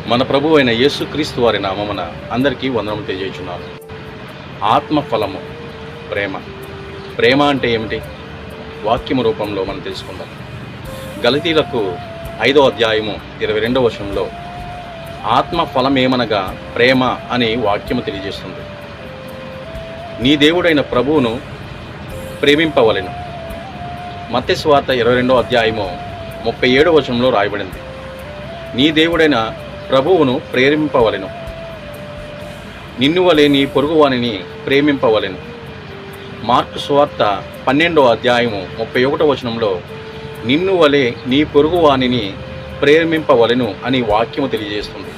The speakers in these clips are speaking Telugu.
మన ప్రభు అయిన యేసుక్రీస్తు వారి నామమున అందరికీ వందనము తెలియజేయుచున్నాను. ఆత్మఫలము ప్రేమ. ప్రేమ అంటే ఏమిటి? వాక్యము రూపంలో మనం తెలుసుకుందాం. గలతీలకు 5వ అధ్యాయము 22వ వచనంలో ఆత్మఫలమేమనగా ప్రేమ అని వాక్యము తెలియజేస్తుంది. నీ దేవుడైన ప్రభువును ప్రేమింపవలెను. మత్తయి సువార్త 22వ అధ్యాయము 37వ వచనంలో రాయబడింది, నీ దేవుడైన ప్రభువును ప్రేమింపవలెను, నిన్ను వలె నీ పొరుగువానిని ప్రేమింపవలెను. మార్కు సువార్త 12వ అధ్యాయము 31వ వచనంలో నిన్ను వలె నీ పొరుగువానిని ప్రేమింపవలెను అని వాక్యము తెలియజేస్తుంది.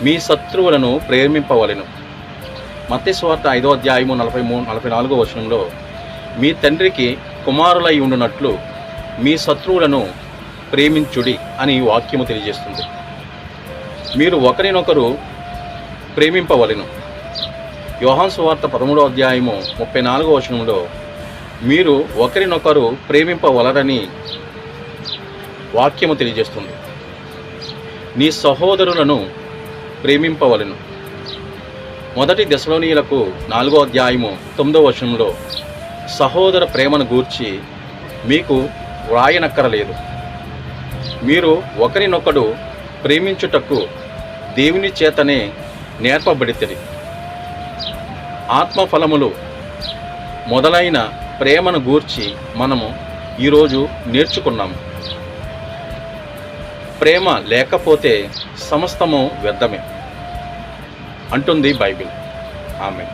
మీ శత్రువులను ప్రేమింపవలెను. మత్తయి సువార్త 5వ అధ్యాయము 44వ వచనంలో మీ తండ్రికి కుమారులై ఉండునట్లు మీ శత్రువులను ప్రేమించుడి అని వాక్యము తెలియజేస్తుంది. మీరు ఒకరినొకరు ప్రేమింపవలెను. యోహాను సువార్త 13వ అధ్యాయము 34వ వచనంలో మీరు ఒకరినొకరు ప్రేమింపవలరని వాక్యము తెలియజేస్తుంది. నీ సహోదరులను ప్రేమింపవలెను. మొదటి దెసలోనీయులకు 4వ అధ్యాయము 9వ వచనంలో సహోదర ప్రేమను గూర్చి మీకు వ్రాయనక్కరలేదు, మీరు ఒకరినొకడు ప్రేమించుటకు దేవుని చేతనే నేర్పబడితిరి. ఆత్మఫలములు మొదలైన ప్రేమను గూర్చి మనము ఈరోజు నేర్చుకున్నాము. ప్రేమ లేకపోతే సమస్తము వ్యర్థమే అంటుంది బైబిల్. ఆమేన్.